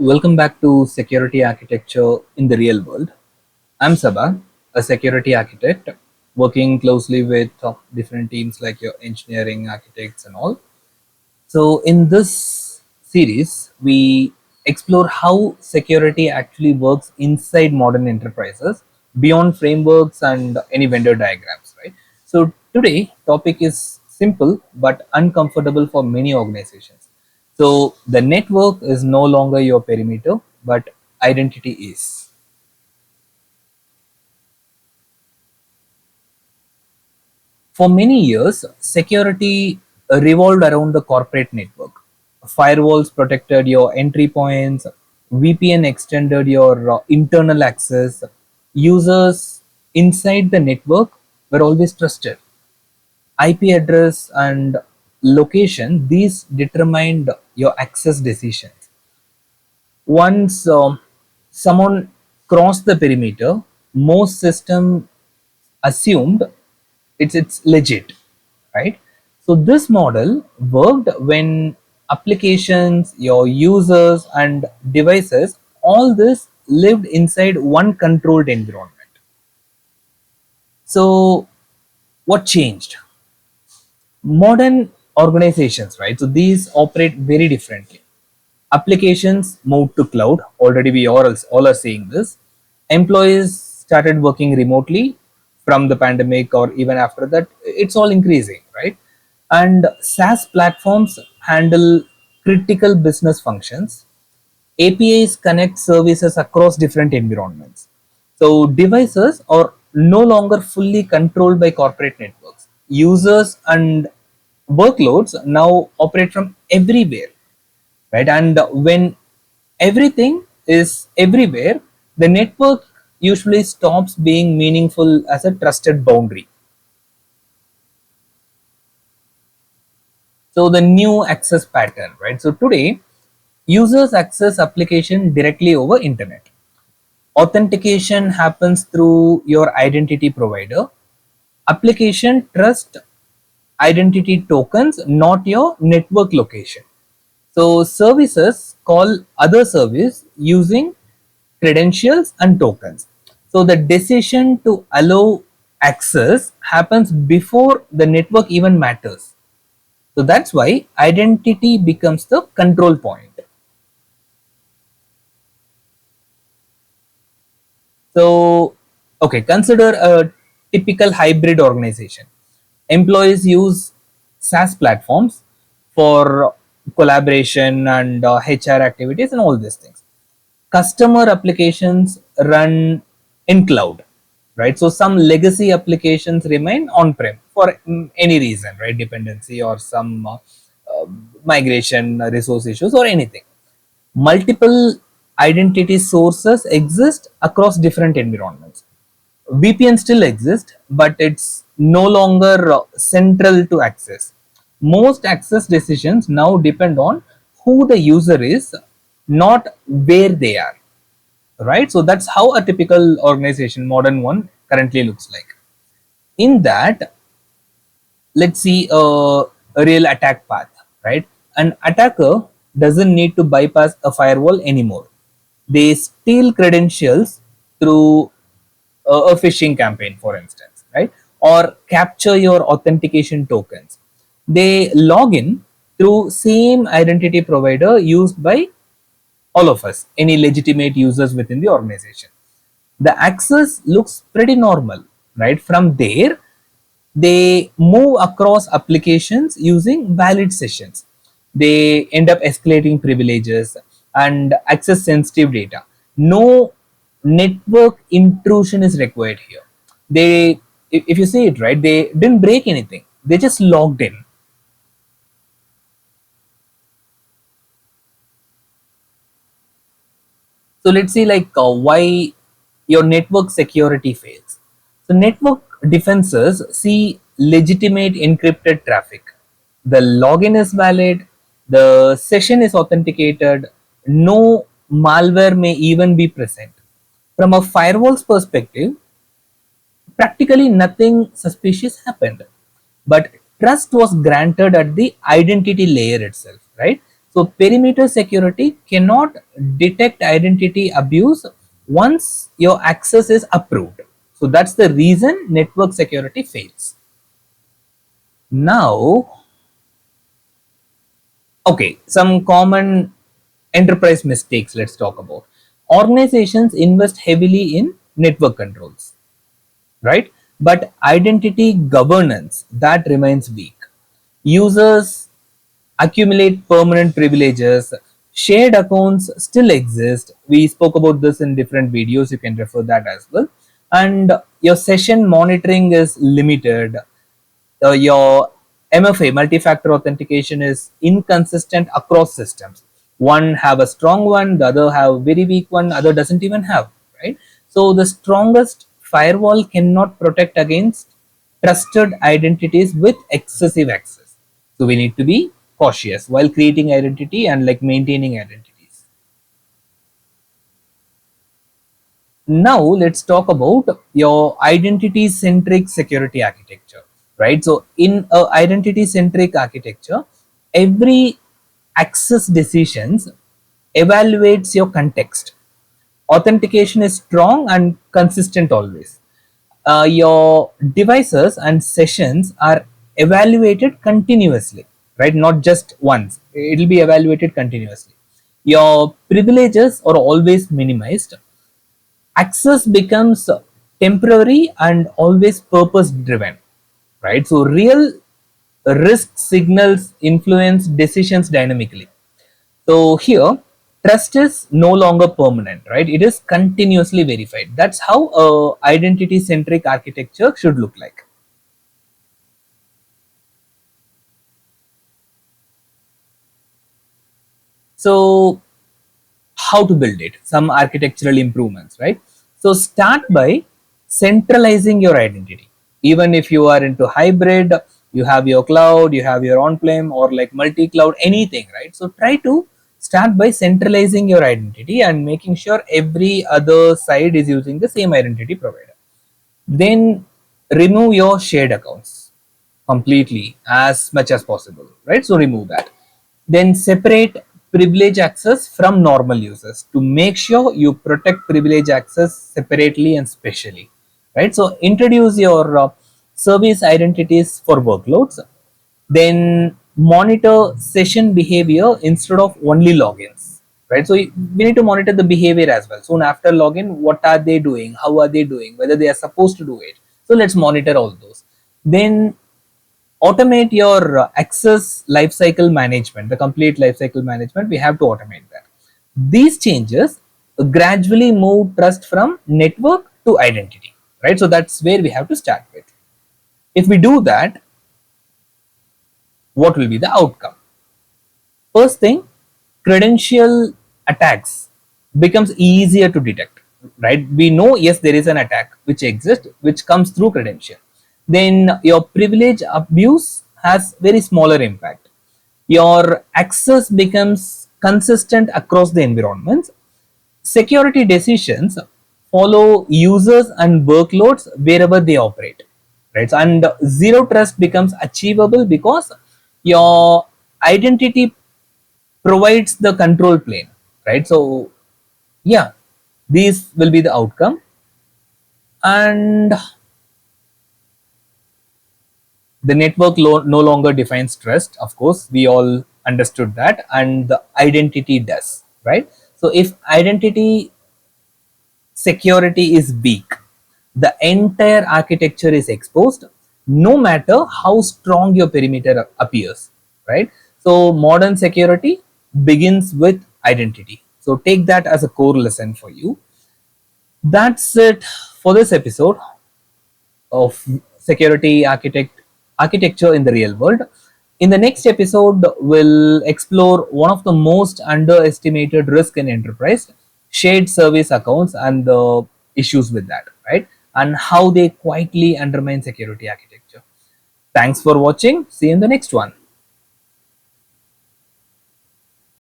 Welcome back to Security Architecture in the Real World. I'm Saba, a security architect working closely with different teams like your engineering architects and all. So, in this series, we explore how security actually works inside modern enterprises beyond frameworks and any vendor diagrams, right? So, today topic is simple but uncomfortable for many organizations. So, the network is no longer your perimeter, but identity is. For many years, security revolved around the corporate network. Firewalls protected your entry points, VPN extended your internal access. Users inside the network were always trusted. IP address and location, these determined your access decisions. Once someone crossed the perimeter, most system assumed it's legit, right? So this model worked when applications, your users and devices, all this lived inside one controlled environment. So what changed? Modern organizations, right? So these operate very differently. Applications moved to cloud. Already we all are seeing this. Employees started working remotely from the pandemic, or even after that, it's all increasing, right? And SaaS platforms handle critical business functions. APIs connect services across different environments. So devices are no longer fully controlled by corporate networks. Users and workloads now operate from everywhere, right? And when everything is everywhere, the network usually stops being meaningful as a trusted boundary. So the new access pattern, right? So today, users access application directly over internet. Authentication happens through your identity provider. Application trust identity tokens, not your network location. So services call other service using credentials and tokens. So the decision to allow access happens before the network even matters. So that's why identity becomes the control point. So, okay, consider a typical hybrid organization. Employees use SaaS platforms for collaboration and HR activities and all these things. Customer applications run in cloud, right? So some legacy applications remain on-prem for any reason, right? Dependency or some migration resource issues or anything. Multiple identity sources exist across different environments. VPN still exists, but it's no longer central to access. Most access decisions now depend on who the user is, not where they are, right? So that's how a typical organization, modern one, currently looks like. In that, let's see a real attack path, right? An attacker doesn't need to bypass a firewall anymore. They steal credentials through a phishing campaign, for instance, right? Or capture your authentication tokens. They log in through same identity provider used by all of us, any legitimate users within the organization. The access looks pretty normal, right? From there, they move across applications using valid sessions. They end up escalating privileges and access sensitive data. No network intrusion is required here. They, if you see it right, they didn't break anything. They just logged in. So let's see like why your network security fails. So network defenses see legitimate encrypted traffic. The login is valid, the session is authenticated, no malware may even be present. From a firewall's perspective, practically nothing suspicious happened, but trust was granted at the identity layer itself, right? So perimeter security cannot detect identity abuse once your access is approved. So that's the reason network security fails. Now, okay, some common enterprise mistakes let's talk about. Organizations invest heavily in network controls, right? But identity governance that remains weak. Users accumulate permanent privileges. Shared accounts still exist. We spoke about this in different videos. You can refer that as well. And your session monitoring is limited. Your MFA, multi-factor authentication, is inconsistent across systems. One have a strong one, the other have very weak one, other doesn't even have, right? So the strongest firewall cannot protect against trusted identities with excessive access. So we need to be cautious while creating identity and like maintaining identities. Now let's talk about your identity centric security architecture, right? So in a identity centric architecture, every access decisions evaluates your context. Authentication is strong and consistent always. Your devices and sessions are evaluated continuously, right? Not just once, it will be evaluated continuously. Your privileges are always minimized. Access becomes temporary and always purpose driven, right? So real risk signals influence decisions dynamically. So here trust is no longer permanent, right? It is continuously verified. That's how a identity centric architecture should look like. So how to build it, some architectural improvements, right? So start by centralizing your identity. Even if you are into hybrid, you have your cloud, you have your on-prem or like multi-cloud, anything, right? So try to start by centralizing your identity and making sure every other side is using the same identity provider. Then remove your shared accounts completely as much as possible, right? So remove that. Then separate privilege access from normal users to make sure you protect privilege access separately and specially, right? So introduce your service identities for workloads. Then monitor session behavior instead of only logins, right? So we need to monitor the behavior as well. Soon after login, what are they doing, how are they doing, whether they are supposed to do it. So let's monitor all those. Then automate your access lifecycle management, the complete lifecycle management. We have to automate that. These changes gradually move trust from network to identity, right? So that's where we have to start with. If we do that, what will be the outcome? First thing, credential attacks becomes easier to detect, right? We know, yes, there is an attack which exists, which comes through credential. Then your privilege abuse has very smaller impact. Your access becomes consistent across the environments. Security decisions follow users and workloads wherever they operate, right? And zero trust becomes achievable because your identity provides the control plane, right? So yeah, these will be the outcome. And the network no longer defines trust, of course we all understood that, and the identity does, right? So if identity security is weak, the entire architecture is exposed, no matter how strong your perimeter appears, right? So modern security begins with identity. So take that as a core lesson for you. That's it for this episode of security architecture in the real world. In the next episode, we'll explore one of the most underestimated risk in enterprise, shared service accounts, and the issues with that, right? And how they quietly undermine security architecture. Thanks for watching. See you in the next one.